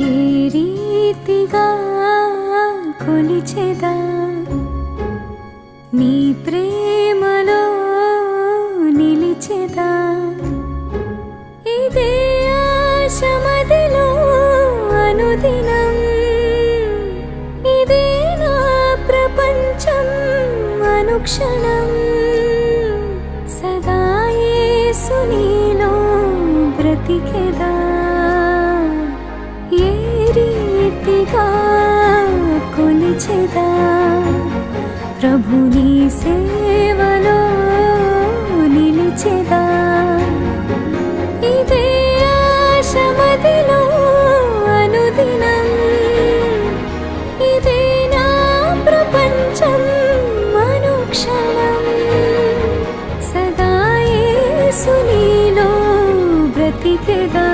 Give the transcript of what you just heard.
ఏ రీతిగా కొలిచెదా నీ ప్రేమలో నిలిచెదా ఇదే ఆశ మదిలో అనుదినం ఇదే నా ప్రపంచం అనుక్షణం సదా యేసు నీలో బ్రతికెదా ఏ రీతిగా కొలిచెదా ప్రభుని సేవలో నిలిచెదా ఇదే ఆశ మదిలో అనుదినం ఇదే నా ప్రపంచం అనుక్షణం సదా యేసు నీలో బ్రతికెదా